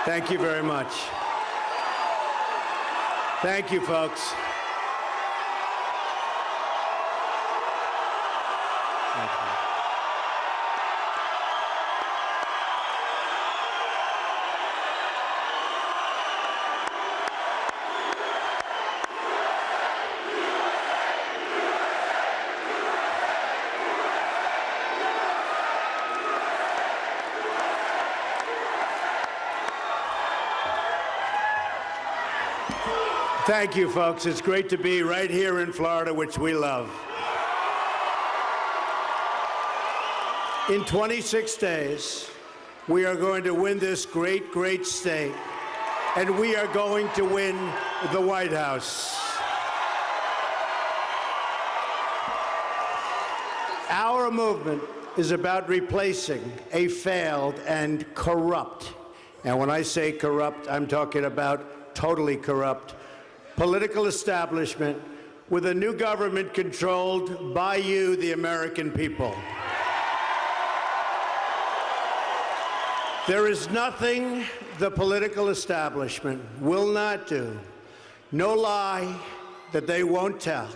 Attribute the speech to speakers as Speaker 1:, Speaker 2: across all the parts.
Speaker 1: Thank you very much. Thank you, folks. Thank you. Thank you, folks. It's great to be right here in Florida, which we love. In 26 days, we are going to win this great, great state, and we are going to win the White House. Our movement is about replacing a failed and corrupt, and when I say corrupt, I'm talking about totally corrupt, political establishment with a new government controlled by you, the American people. There is nothing the political establishment will not do, no lie that they won't tell,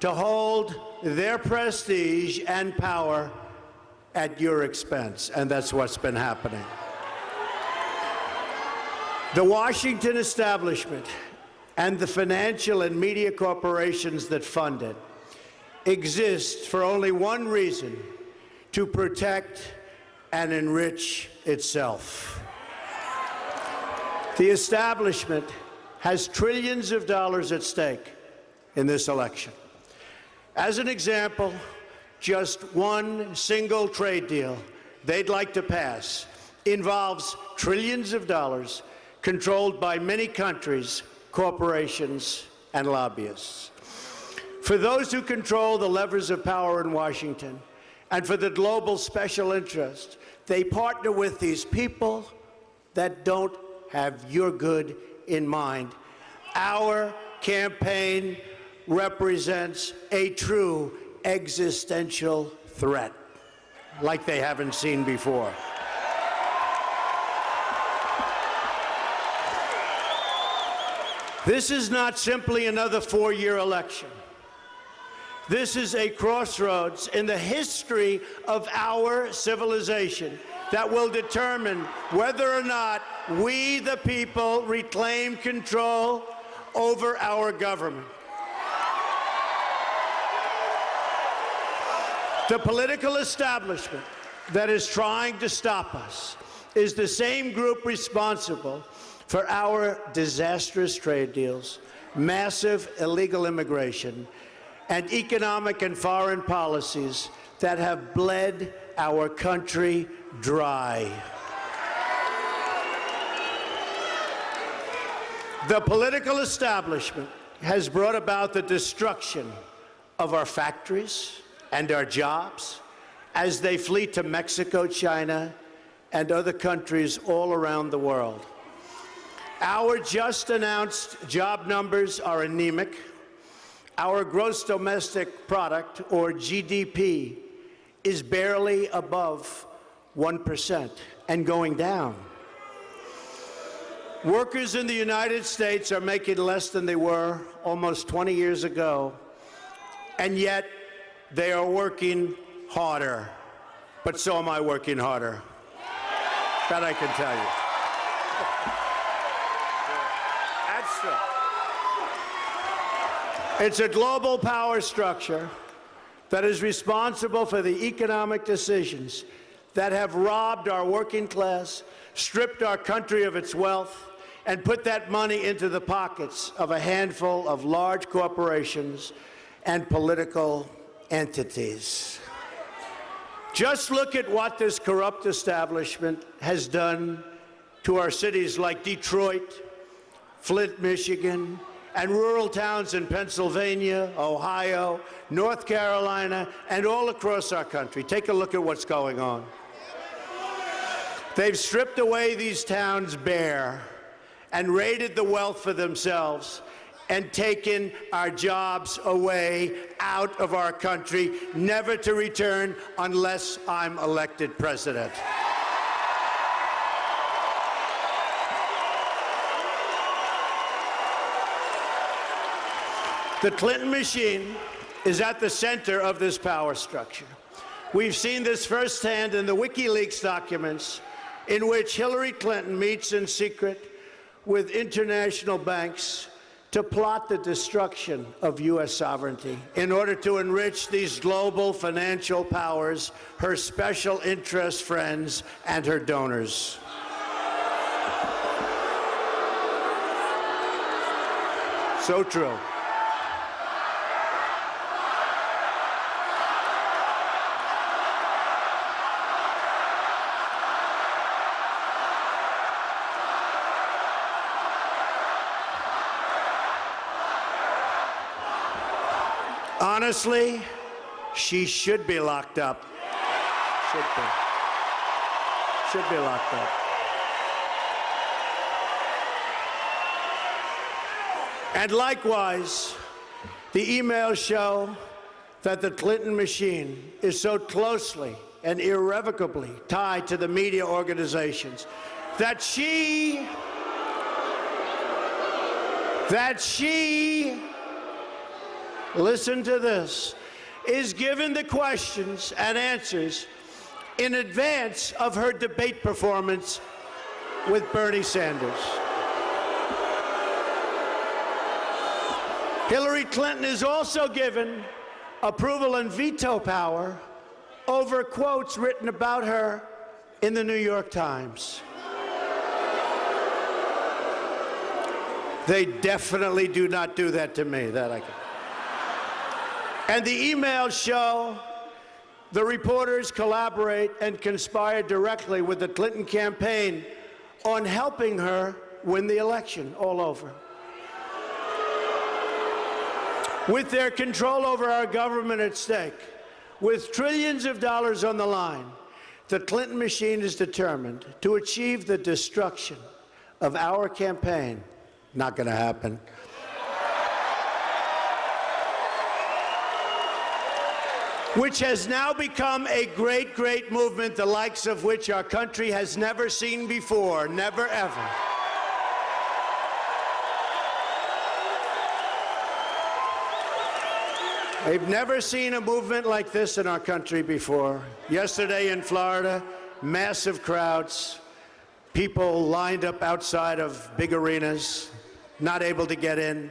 Speaker 1: to hold their prestige and power at your expense, and that's what's been happening. The Washington establishment and the financial and media corporations that fund it exist for only one reason: to protect and enrich itself. The establishment has trillions of dollars at stake in this election. As an example, just one single trade deal they'd like to pass involves trillions of dollars controlled by many countries, corporations, and lobbyists. For those who control the levers of power in Washington, and for the global special interest, they partner with these people that don't have your good in mind. Our campaign represents a true existential threat, like they haven't seen before. This is not simply another four-year election. This is a crossroads in the history of our civilization that will determine whether or not we, the people, reclaim control over our government. The political establishment that is trying to stop us is the same group responsible for our disastrous trade deals, massive illegal immigration, and economic and foreign policies that have bled our country dry. The political establishment has brought about the destruction of our factories and our jobs as they flee to Mexico, China, and other countries all around the world. Our just announced job numbers are anemic. Our gross domestic product, or GDP, is barely above 1% and going down. Workers in the United States are making less than they were almost 20 years ago, and yet they are working harder. But so am I working harder. That I can tell you. It's a global power structure that is responsible for the economic decisions that have robbed our working class, stripped our country of its wealth, and put that money into the pockets of a handful of large corporations and political entities. Just look at what this corrupt establishment has done to our cities like Detroit, Flint, Michigan, and rural towns in Pennsylvania, Ohio, North Carolina, and all across our country. Take a look at what's going on. They've stripped away these towns bare and raided the wealth for themselves and taken our jobs away out of our country, never to return unless I'm elected president. The Clinton machine is at the center of this power structure. We've seen this firsthand in the WikiLeaks documents, in which Hillary Clinton meets in secret with international banks to plot the destruction of U.S. sovereignty in order to enrich these global financial powers, her special interest friends, and her donors. So true. Honestly, she should be locked up. Should be. Should be locked up. And likewise, the emails show that the Clinton machine is so closely and irrevocably tied to the media organizations that she listen to this, is given the questions and answers in advance of her debate performance with Bernie Sanders. Hillary Clinton is also given approval and veto power over quotes written about her in the New York Times. They definitely do not do that to me, that I can. And the emails show the reporters collaborate and conspire directly with the Clinton campaign on helping her win the election all over. With their control over our government at stake, with trillions of dollars on the line, the Clinton machine is determined to achieve the destruction of our campaign. Not going to happen. Which has now become a great, great movement, the likes of which our country has never seen before, never ever. They've never seen a movement like this in our country before. Yesterday in Florida, massive crowds, people lined up outside of big arenas, not able to get in.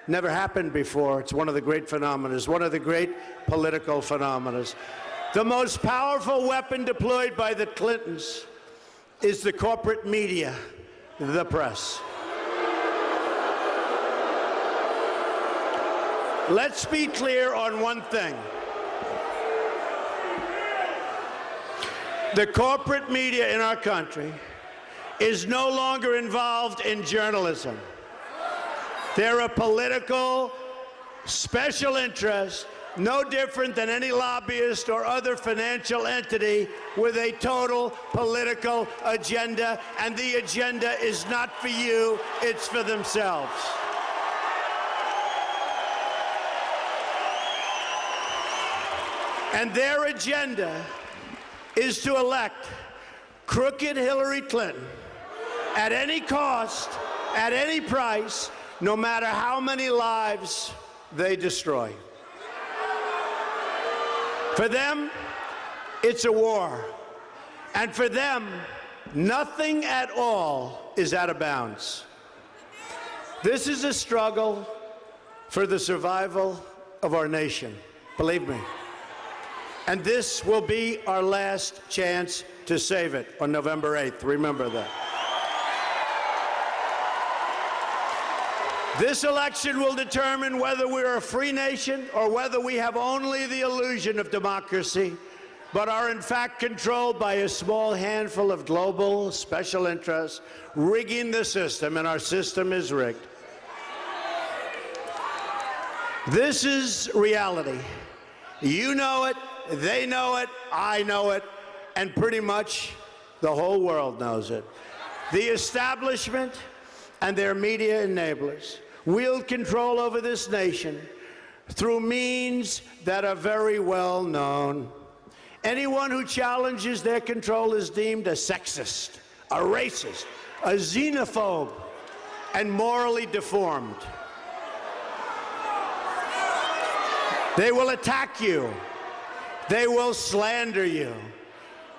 Speaker 1: Never happened before. It's one of the great phenomena, one of the great political phenomena. The most powerful weapon deployed by the Clintons is the corporate media, the press. Let's be clear on one thing. The corporate media in our country is no longer involved in journalism. They're a political special interest, no different than any lobbyist or other financial entity with a total political agenda, and the agenda is not for you, it's for themselves. And their agenda is to elect crooked Hillary Clinton at any cost, at any price, no matter how many lives they destroy. For them, it's a war. And for them, nothing at all is out of bounds. This is a struggle for the survival of our nation, believe me. And this will be our last chance to save it on November 8th. Remember that. This election will determine whether we're a free nation or whether we have only the illusion of democracy, but are in fact controlled by a small handful of global special interests rigging the system, and our system is rigged. This is reality. You know it, they know it, I know it, and pretty much the whole world knows it. The establishment and their media enablers wield control over this nation through means that are very well known. Anyone who challenges their control is deemed a sexist, a racist, a xenophobe, and morally deformed. They will attack you. They will slander you.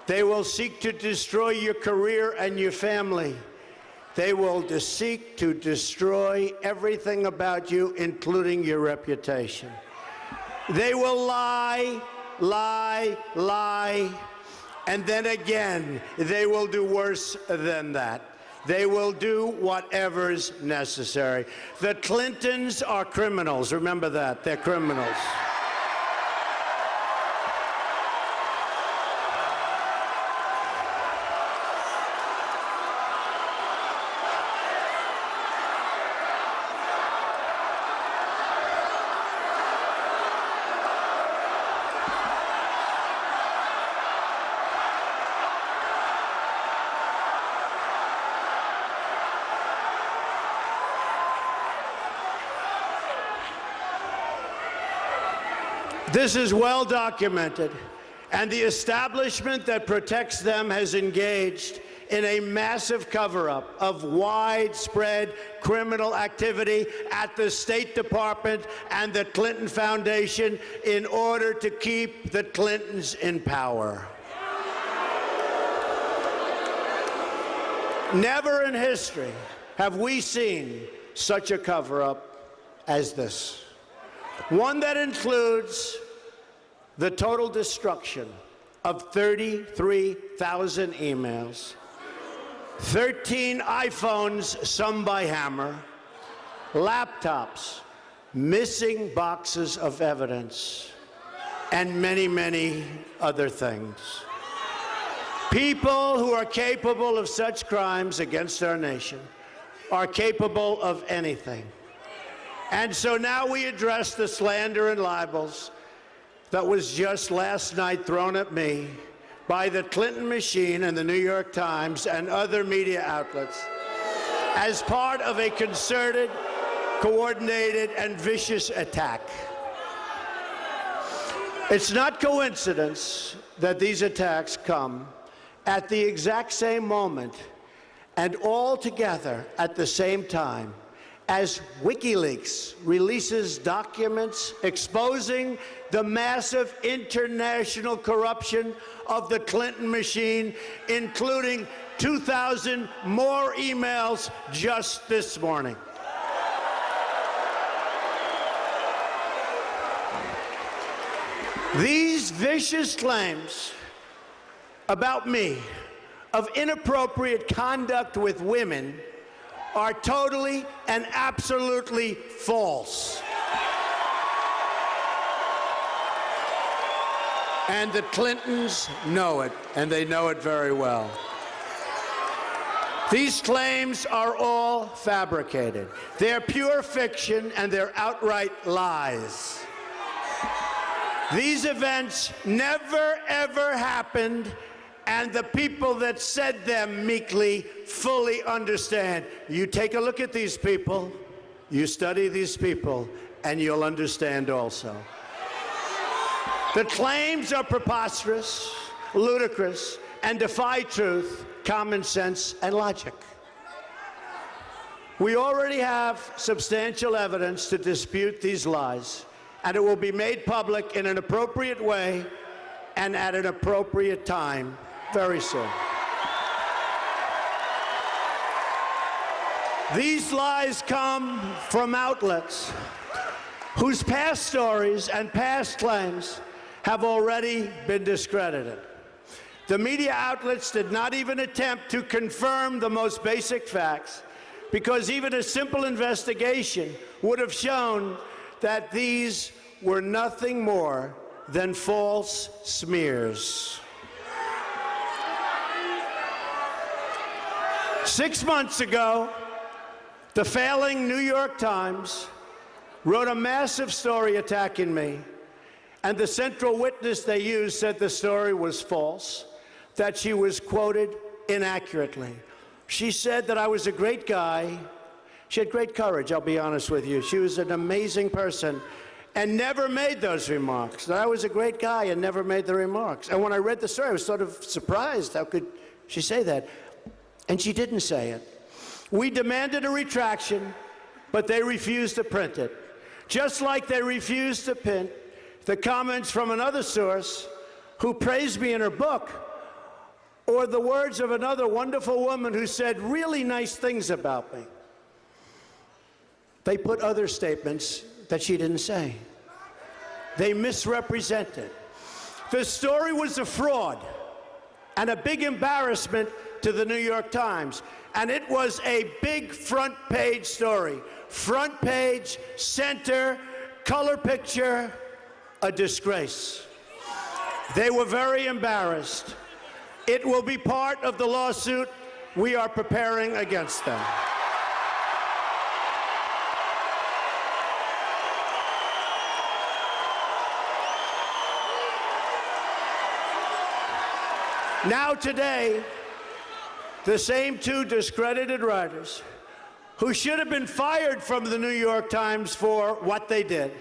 Speaker 1: They will seek to destroy your career and your family. They will seek to destroy everything about you, including your reputation. They will lie, lie, lie, and then again, they will do worse than that. They will do whatever's necessary. The Clintons are criminals. Remember that. They're criminals. This is well documented, and the establishment that protects them has engaged in a massive cover-up of widespread criminal activity at the State Department and the Clinton Foundation in order to keep the Clintons in power. Never in history have we seen such a cover-up as this. One that includes the total destruction of 33,000 emails, 13 iPhones, some by Hammer, laptops, missing boxes of evidence, and many, many other things. People who are capable of such crimes against our nation are capable of anything. And so now we address the slander and libels that was just last night thrown at me by the Clinton machine and the New York Times and other media outlets as part of a concerted, coordinated, and vicious attack. It's not coincidence that these attacks come at the exact same moment and all together at the same time as WikiLeaks releases documents exposing the massive international corruption of the Clinton machine, including 2,000 more emails just this morning. These vicious claims about me of inappropriate conduct with women are totally and absolutely false. And the Clintons know it, and they know it very well. These claims are all fabricated. They're pure fiction, and they're outright lies. These events never, ever happened, and the people that said them meekly fully understand. You take a look at these people, you study these people, and you'll understand also. The claims are preposterous, ludicrous, and defy truth, common sense, and logic. We already have substantial evidence to dispute these lies, and it will be made public in an appropriate way and at an appropriate time very soon. These lies come from outlets whose past stories and past claims have already been discredited. The media outlets did not even attempt to confirm the most basic facts, because even a simple investigation would have shown that these were nothing more than false smears. 6 months ago, the failing New York Times wrote a massive story attacking me, and the central witness they used said the story was false, that she was quoted inaccurately. She said that I was a great guy. She had great courage, I'll be honest with you. She was an amazing person and never made those remarks, that I was a great guy and never made the remarks. And when I read the story, I was sort of surprised. How could she say that? And she didn't say it. We demanded a retraction, but they refused to print it. Just like they refused to the comments from another source who praised me in her book, or the words of another wonderful woman who said really nice things about me. They put other statements that she didn't say. They misrepresented. The story was a fraud and a big embarrassment to the New York Times. And it was a big front page story. Front page, center, color picture, a disgrace. They were very embarrassed. It will be part of the lawsuit we are preparing against them. Now today, the same two discredited writers who should have been fired from the New York Times for what they did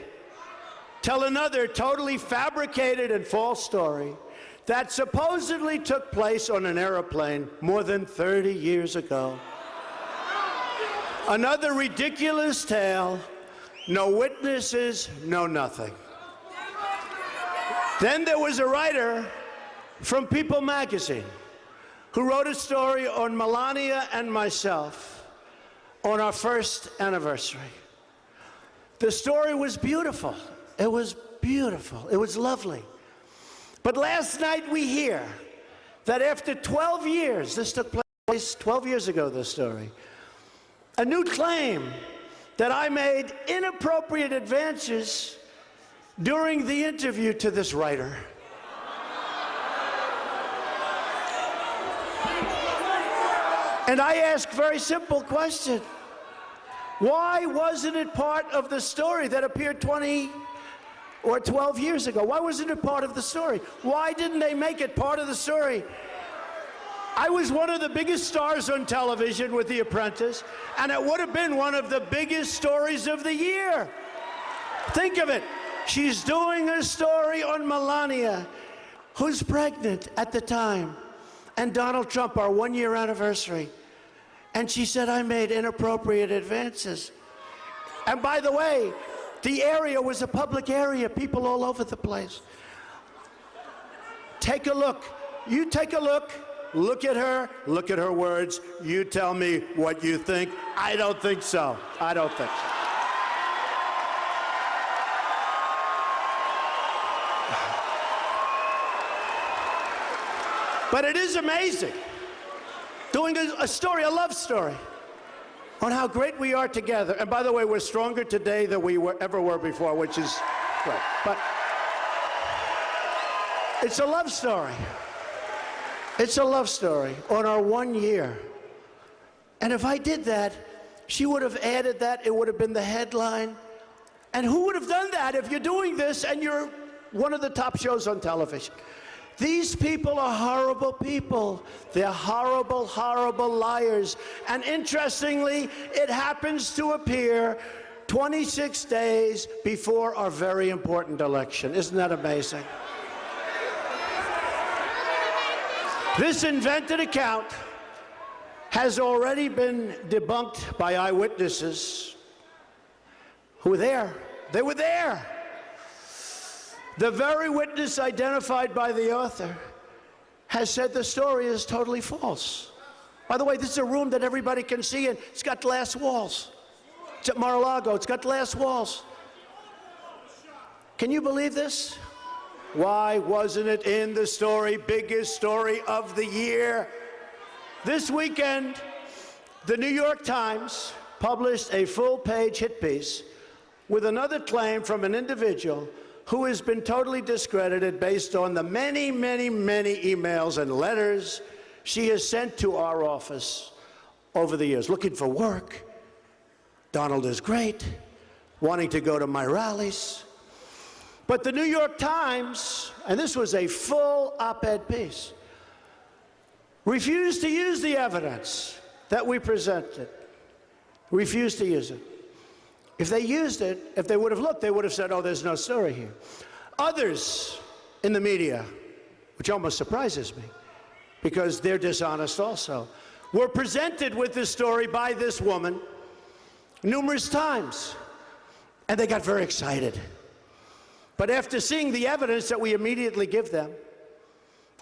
Speaker 1: tell another totally fabricated and false story that supposedly took place on an airplane more than 30 years ago. Another ridiculous tale, no witnesses, no nothing. Then there was a writer from People magazine who wrote a story on Melania and myself on our first anniversary. The story was beautiful. It was beautiful. It was lovely. But last night we hear that after 12 years, this took place 12 years ago, this story, a new claim that I made inappropriate advances during the interview to this writer. And I ask a very simple question. Why wasn't it part of the story that appeared 20 or 12 years ago? Why wasn't it part of the story? Why didn't they make it part of the story? I was one of the biggest stars on television with The Apprentice, and it would have been one of the biggest stories of the year. Think of it. She's doing a story on Melania, who's pregnant at the time, and Donald Trump, our one-year anniversary. And she said, I made inappropriate advances. And by the way, the area was a public area, people all over the place. Take a look. You take a look. Look at her words. You tell me what you think. I don't think so. I don't think so. But it is amazing, doing a story, a love story, on how great we are together. And by the way, we're stronger today than we ever were before, which is great. But it's a love story. It's a love story on our 1 year. And if I did that, she would have added that. It would have been the headline. And who would have done that if you're doing this and you're one of the top shows on television? These people are horrible people. They're horrible, horrible liars. And interestingly, it happens to appear 26 days before our very important election. Isn't that amazing? This invented account has already been debunked by eyewitnesses who were there. They were there. The very witness identified by the author has said the story is totally false. By the way, this is a room that everybody can see, and it's got glass walls. It's at Mar-a-Lago. It's got glass walls. Can you believe this? Why wasn't it in the story, biggest story of the year? This weekend, the New York Times published a full-page hit piece with another claim from an individual who has been totally discredited based on the many, many, many emails and letters she has sent to our office over the years, looking for work. Donald is great, wanting to go to my rallies. But the New York Times, and this was a full op-ed piece, refused to use the evidence that we presented. Refused to use it. If they used it, if they would have looked, they would have said, oh, there's no story here. Others in the media, which almost surprises me, because they're dishonest also, were presented with this story by this woman numerous times, and they got very excited. But after seeing the evidence that we immediately give them,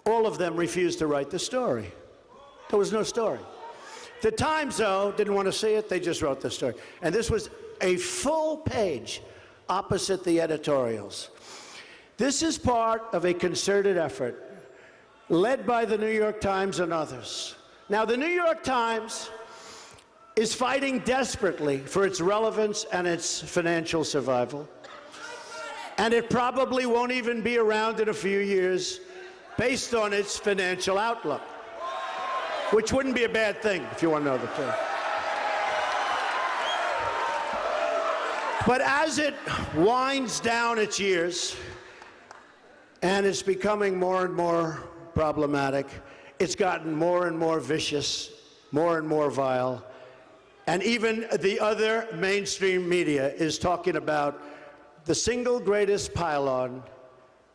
Speaker 1: all of them refused to write the story. There was no story. The Times, though, didn't want to see it. They just wrote the story. And this was a full page opposite the editorials. This is part of a concerted effort led by the New York Times and others. Now, the New York Times is fighting desperately for its relevance and its financial survival. And it probably won't even be around in a few years based on its financial outlook, which wouldn't be a bad thing if you want to know the truth. But as it winds down its years and it's becoming more and more problematic, it's gotten more and more vicious, more and more vile, and even the other mainstream media is talking about the single greatest pile-on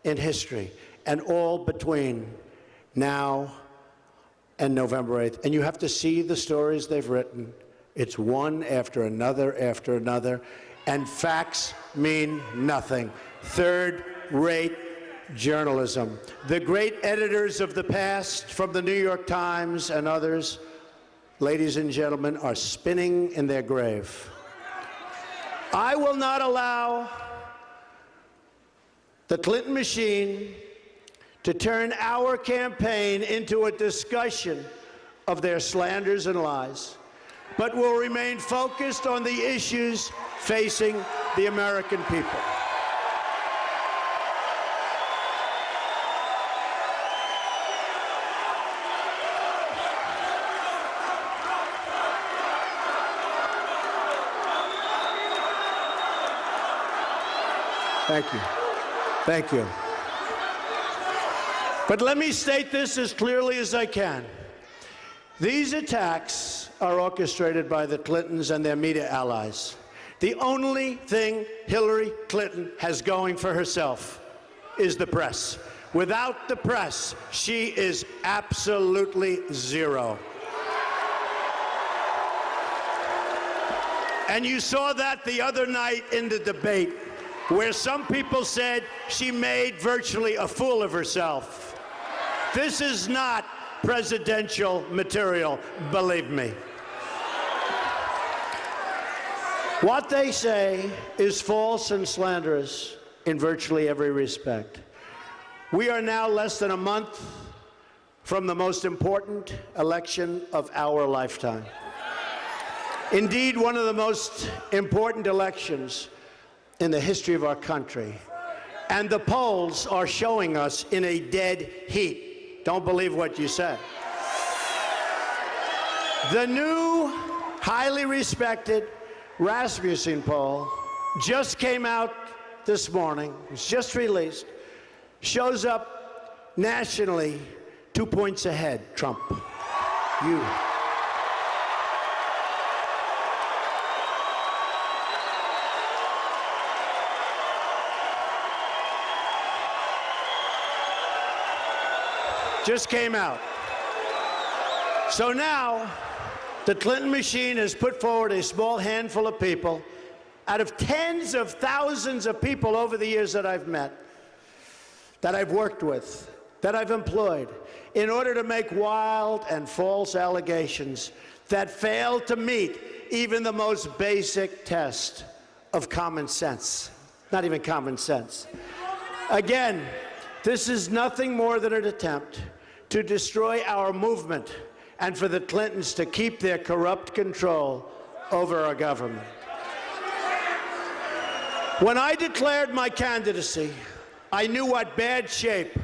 Speaker 1: in history, and all between now and November 8th. And you have to see the stories they've written. It's one after another, and facts mean nothing. Third-rate journalism. The great editors of the past, from the New York Times and others, ladies and gentlemen, are spinning in their grave. I will not allow the Clinton machine to turn our campaign into a discussion of their slanders and lies, but will remain focused on the issues facing the American people. Thank you. Thank you. But let me state this as clearly as I can. These attacks are orchestrated by the Clintons and their media allies. The only thing Hillary Clinton has going for herself is the press. Without the press, she is absolutely zero. And you saw that the other night in the debate, where some people said she made virtually a fool of herself. This is not presidential material, believe me. What they say is false and slanderous in virtually every respect. We are now less than a month from the most important election of our lifetime. Indeed, one of the most important elections in the history of our country. And the polls are showing us in a dead heat. Don't believe what you said. The new, highly respected Rasmussen poll just came out this morning. It's just released. Shows up nationally 2 points ahead, Trump. You. Just came out. So now, the Clinton machine has put forward a small handful of people out of tens of thousands of people over the years that I've met, that I've worked with, that I've employed, in order to make wild and false allegations that fail to meet even the most basic test of common sense. Not even common sense. Again, this is nothing more than an attempt to destroy our movement and for the Clintons to keep their corrupt control over our government. When I declared my candidacy, I knew what bad shape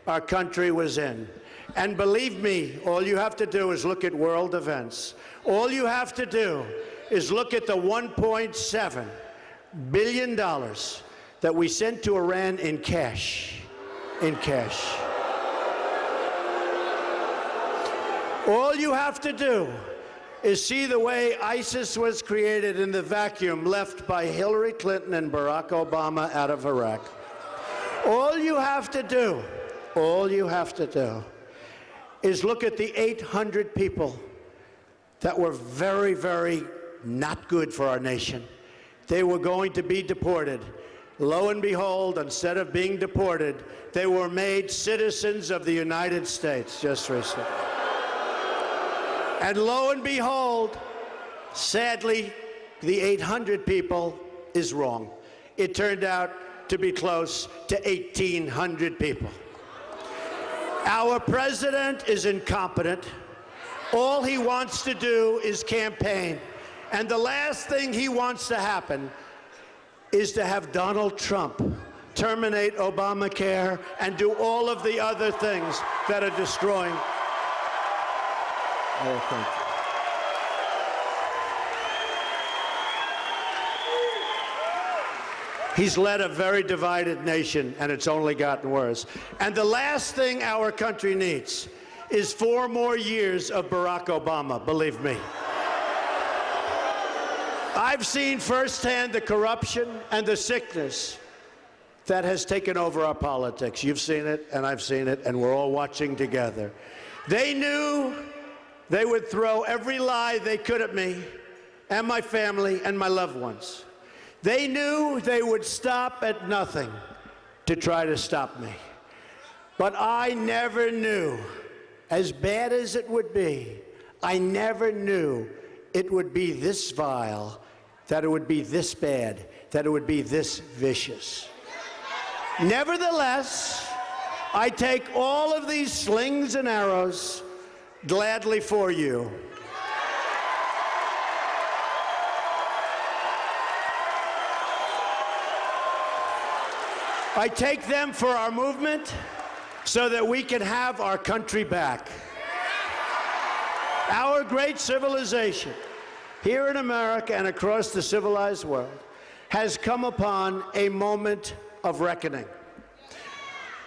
Speaker 1: our country was in. And believe me, all you have to do is look at world events. All you have to do is look at the $1.7 billion that we sent to Iran in cash. All you have to do is see the way ISIS was created in the vacuum left by Hillary Clinton and Barack Obama out of Iraq. All you have to do is look at the 800 people that were very, very not good for our nation. They were going to be deported. lo and behold, instead of being deported, they were made citizens of the United States just recently. And lo and behold, sadly, the 800 people is wrong. It turned out to be close to 1,800 people. Our president is incompetent. All he wants to do is campaign. And the last thing he wants to happen is to have Donald Trump terminate Obamacare and do all of the other things that are destroying our country. He's led a very divided nation, and it's only gotten worse. And the last thing our country needs is 4 more years of Barack Obama, believe me. I've seen firsthand the corruption and the sickness that has taken over our politics. You've seen it, and I've seen it, and we're all watching together. They knew they would throw every lie they could at me and my family and my loved ones. They knew they would stop at nothing to try to stop me. But I never knew, as bad as it would be, I never knew it would be this vile, that it would be this bad, that it would be this vicious. Nevertheless, I take all of these slings and arrows gladly for you. I take them for our movement so that we can have our country back. Our great civilization here in America and across the civilized world has come upon a moment of reckoning.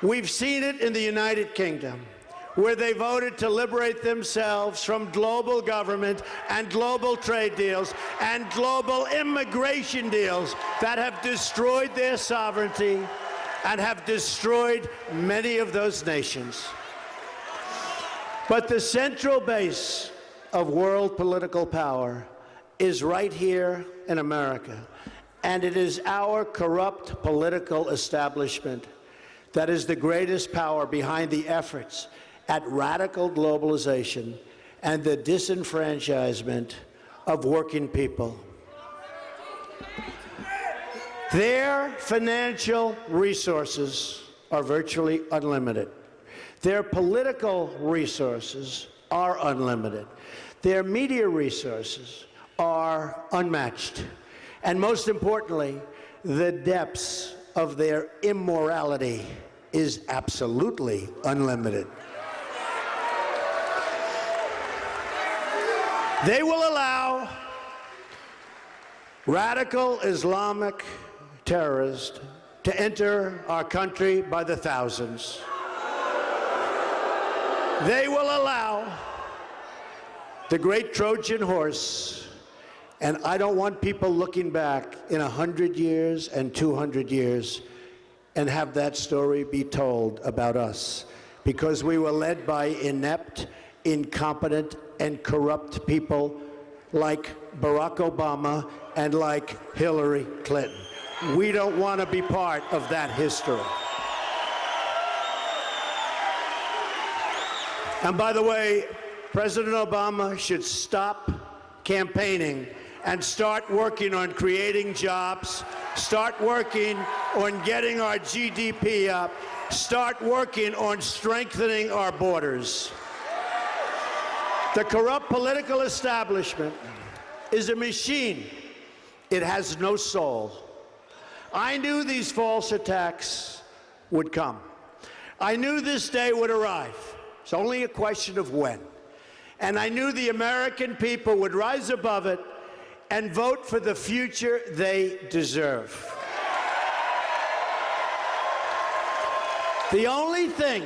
Speaker 1: We've seen it in the United Kingdom, where they voted to liberate themselves from global government and global trade deals and global immigration deals that have destroyed their sovereignty and have destroyed many of those nations. But the central base of world political power is right here in America, and it is our corrupt political establishment that is the greatest power behind the efforts at radical globalization and the disenfranchisement of working people. Their financial resources are virtually unlimited. Their political resources are unlimited. Their media resources are unmatched. And most importantly, the depths of their immorality is absolutely unlimited. They will allow radical Islamic terrorists to enter our country by the thousands. They will allow the great Trojan horse, and I don't want people looking back in 100 years and 200 years and have that story be told about us, because we were led by inept, incompetent, and corrupt people like Barack Obama and like Hillary Clinton. We don't want to be part of that history. And by the way, President Obama should stop campaigning and start working on creating jobs, start working on getting our GDP up, start working on strengthening our borders. The corrupt political establishment is a machine. It has no soul. I knew these false attacks would come. I knew this day would arrive. It's only a question of when. And I knew the American people would rise above it and vote for the future they deserve. The only thing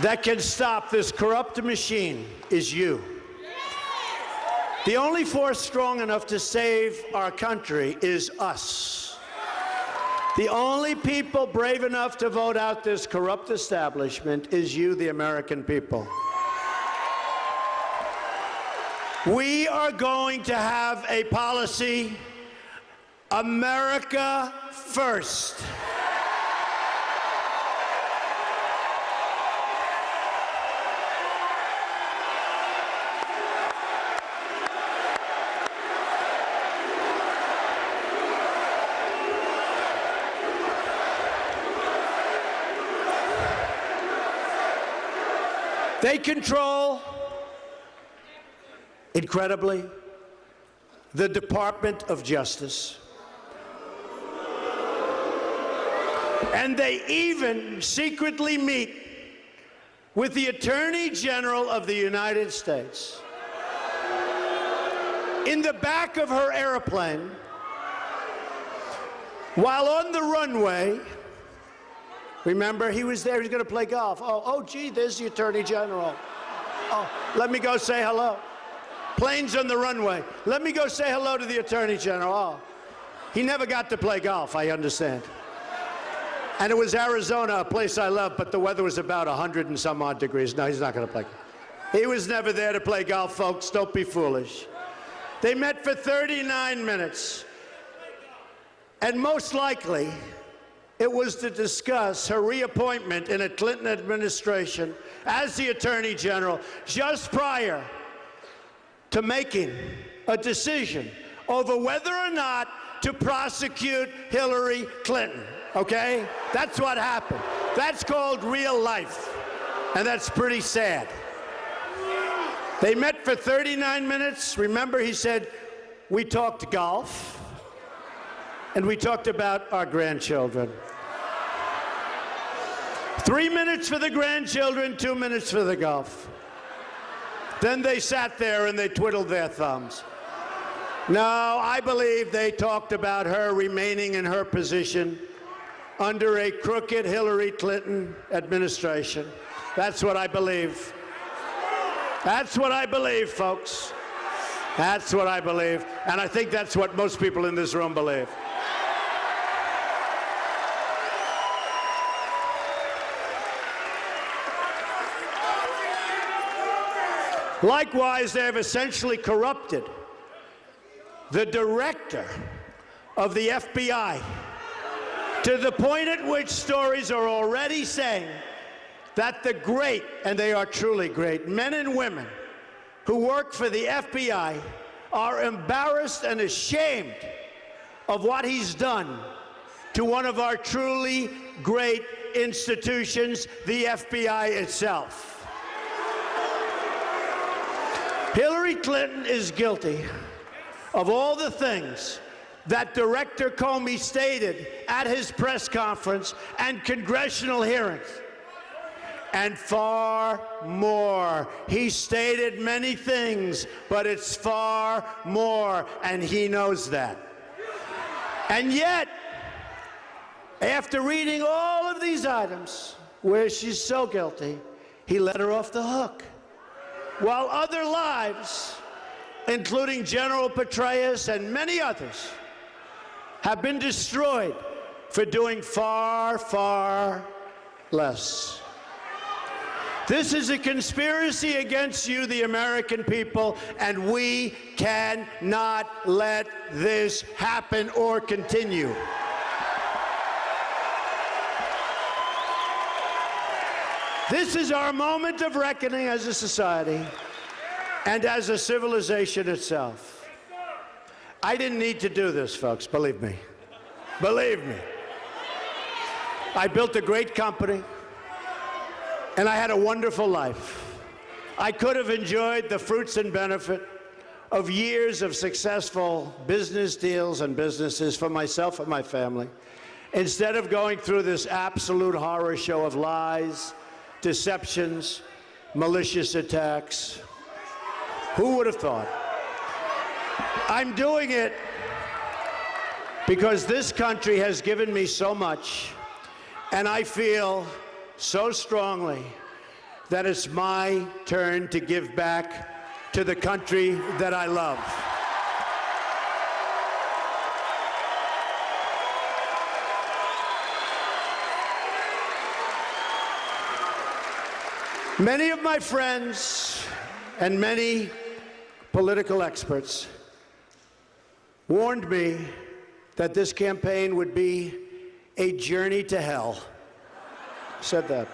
Speaker 1: that can stop this corrupt machine is you. The only force strong enough to save our country is us. The only people brave enough to vote out this corrupt establishment is you, the American people. We are going to have a policy America first. They control, incredibly, the Department of Justice. And they even secretly meet with the Attorney General of the United States. In the back of her airplane, while on the runway. Remember, he was there, he was going to play golf. Oh, gee, there's the Attorney General. Oh, let me go say hello. Planes on the runway. Let me go say hello to the Attorney General. Oh, he never got to play golf, I understand. And it was Arizona, a place I love, but the weather was about 100 and some odd degrees. No, he's not going to play golf. He was never there to play golf, folks. Don't be foolish. They met for 39 minutes. And most likely, it was to discuss her reappointment in a Clinton administration as the Attorney General just prior to making a decision over whether or not to prosecute Hillary Clinton, okay? That's what happened. That's called real life, and that's pretty sad. They met for 39 minutes. Remember, he said, we talked golf, and we talked about our grandchildren. 3 minutes for the grandchildren, 2 minutes for the golf. Then they sat there and they twiddled their thumbs. No, I believe they talked about her remaining in her position under a crooked Hillary Clinton administration. That's what I believe. That's what I believe, folks. That's what I believe. And I think that's what most people in this room believe. Likewise, they have essentially corrupted the director of the FBI to the point at which stories are already saying that the great, and they are truly great, men and women who work for the FBI are embarrassed and ashamed of what he's done to one of our truly great institutions, the FBI itself. Hillary Clinton is guilty of all the things that Director Comey stated at his press conference and congressional hearings, and far more. He stated many things, but it's far more, and he knows that. And yet, after reading all of these items where she's so guilty, he let her off the hook. While other lives, including General Petraeus and many others, have been destroyed for doing far, far less. This is a conspiracy against you, the American people, and we cannot let this happen or continue. This is our moment of reckoning as a society and as a civilization itself. I didn't need to do this, folks, believe me. Believe me. I built a great company, and I had a wonderful life. I could have enjoyed the fruits and benefit of years of successful business deals and businesses for myself and my family, instead of going through this absolute horror show of lies, deceptions, malicious attacks. Who would have thought? I'm doing it because this country has given me so much, and I feel so strongly that it's my turn to give back to the country that I love. Many of my friends and many political experts warned me that this campaign would be a journey to hell. Said that.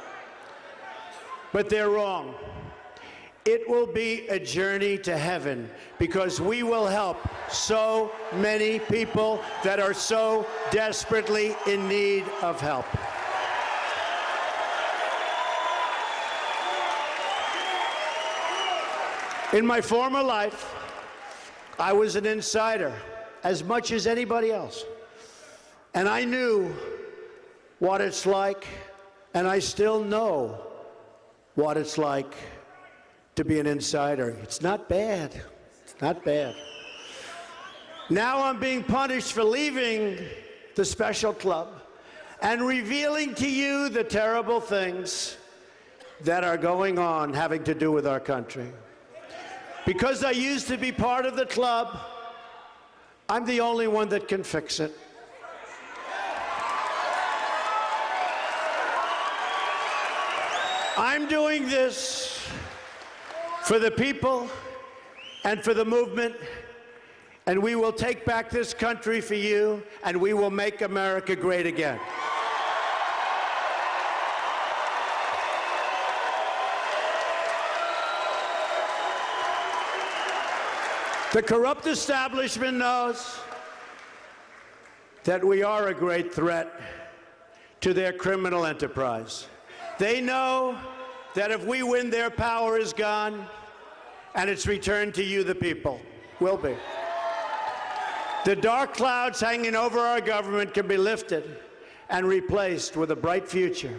Speaker 1: But they're wrong. It will be a journey to heaven because we will help so many people that are so desperately in need of help. In my former life, I was an insider as much as anybody else. And I knew what it's like, and I still know what it's like to be an insider. It's not bad. It's not bad. Now I'm being punished for leaving the special club and revealing to you the terrible things that are going on having to do with our country. Because I used to be part of the club, I'm the only one that can fix it. I'm doing this for the people and for the movement, and we will take back this country for you, and we will make America great again. The corrupt establishment knows that we are a great threat to their criminal enterprise. They know that if we win, their power is gone, and it's returned to you, the people. Will be. The dark clouds hanging over our government can be lifted and replaced with a bright future.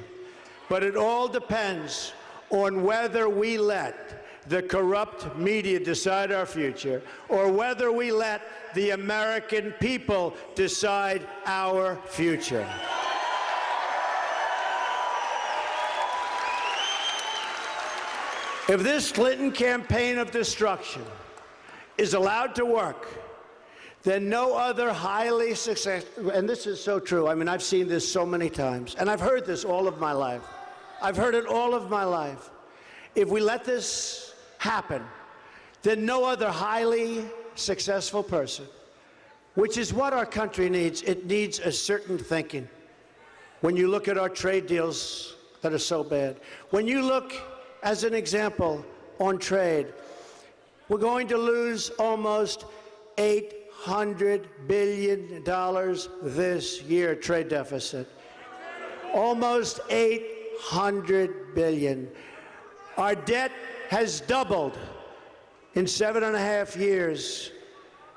Speaker 1: But it all depends on whether we let the corrupt media decide our future, or whether we let the American people decide our future. If this Clinton campaign of destruction is allowed to work, then no other highly successful, and this is so true, I mean, I've seen this so many times, and I've heard this all of my life. I've heard it all of my life. If we let this happen, then no other highly successful person, which is what our country needs. It needs a certain thinking. When you look at our trade deals that are so bad, when you look, as an example, on trade, we're going to lose almost $800 billion this year, trade deficit. Almost $800 billion. Our debt has doubled in 7.5 years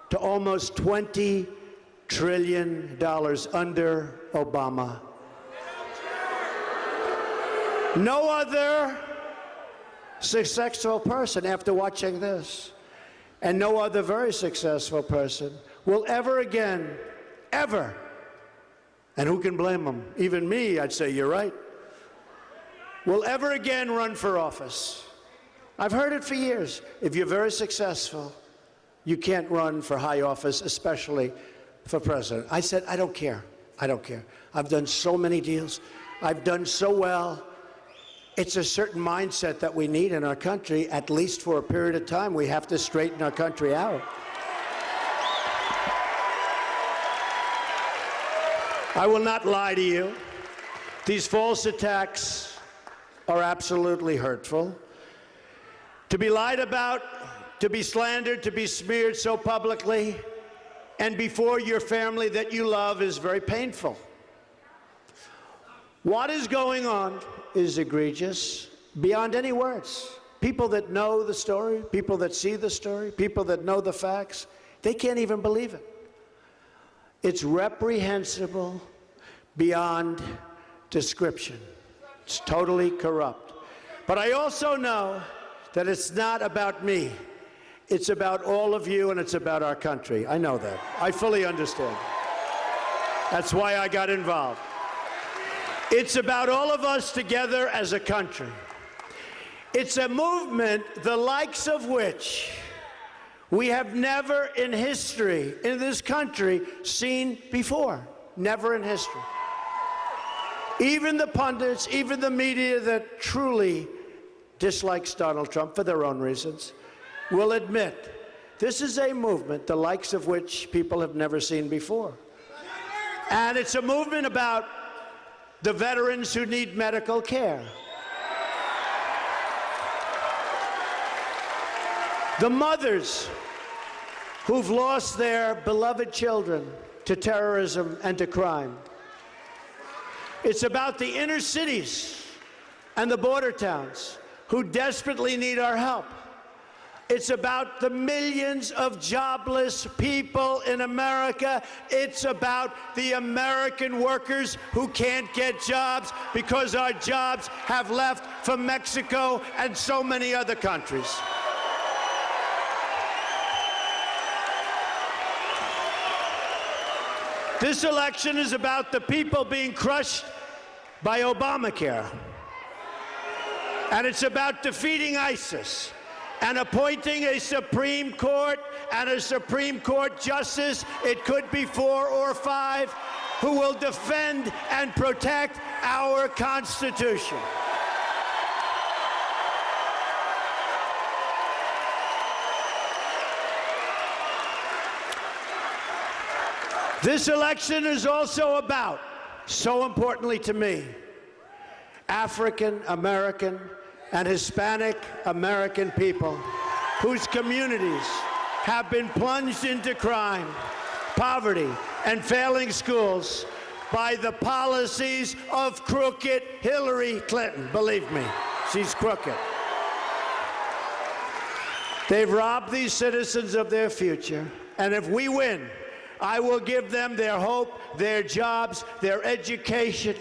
Speaker 1: to almost $20 trillion under Obama. No other successful person, after watching this, and no other very successful person will ever again, ever, and who can blame them? Even me, I'd say you're right, will ever again run for office. I've heard it for years. If you're very successful, you can't run for high office, especially for president. I said, I don't care. I don't care. I've done so many deals. I've done so well. It's a certain mindset that we need in our country, at least for a period of time. We have to straighten our country out. I will not lie to you. These false attacks are absolutely hurtful. To be lied about, to be slandered, to be smeared so publicly, and before your family that you love is very painful. What is going on is egregious beyond any words. People that know the story, people that see the story, people that know the facts, they can't even believe it. It's reprehensible beyond description. It's totally corrupt. But I also know that it's not about me. It's about all of you, and it's about our country. I know that. I fully understand. That's why I got involved. It's about all of us together as a country. It's a movement the likes of which we have never in history, in this country, seen before. Never in history. Even the pundits, even the media that truly dislikes Donald Trump for their own reasons, will admit this is a movement the likes of which people have never seen before. And it's a movement about the veterans who need medical care. The mothers who've lost their beloved children to terrorism and to crime. It's about the inner cities and the border towns who desperately need our help. It's about the millions of jobless people in America. It's about the American workers who can't get jobs because our jobs have left for Mexico and so many other countries. This election is about the people being crushed by Obamacare. And it's about defeating ISIS and appointing a Supreme Court and a Supreme Court justice, it could be 4 or 5, who will defend and protect our Constitution. This election is also about, so importantly to me, African American and Hispanic American people whose communities have been plunged into crime, poverty, and failing schools by the policies of crooked Hillary Clinton. Believe me, she's crooked. They've robbed these citizens of their future, and if we win, I will give them their hope, their jobs, their education.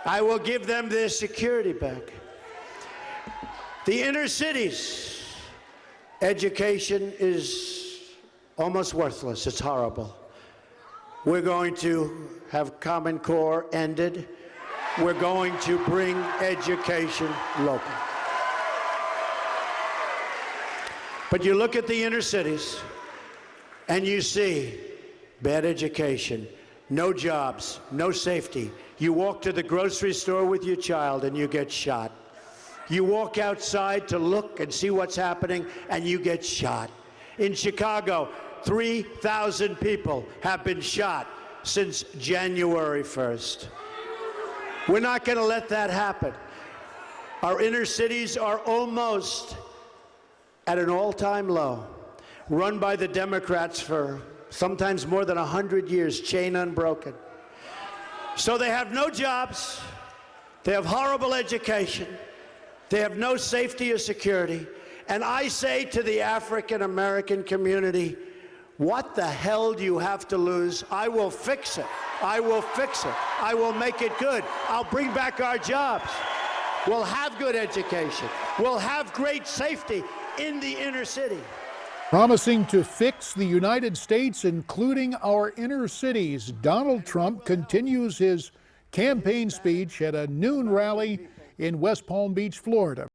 Speaker 1: I will give them their security back. The inner cities, education is almost worthless. It's horrible. We're going to have Common Core ended. We're going to bring education local. But you look at the inner cities, and you see bad education, no jobs, no safety. You walk to the grocery store with your child and you get shot. You walk outside to look and see what's happening and you get shot. In Chicago, 3,000 people have been shot since January 1st. We're not going to let that happen. Our inner cities are almost at an all-time low, run by the Democrats for sometimes more than 100 years, chain unbroken. So they have no jobs, they have horrible education, they have no safety or security, and I say to the African American community, what the hell do you have to lose? I will fix it. I will fix it. I will make it good. I'll bring back our jobs. We'll have good education. We'll have great safety in the inner city.
Speaker 2: Promising to fix the United States, including our inner cities, Donald Trump continues his campaign speech at a noon rally in West Palm Beach, Florida.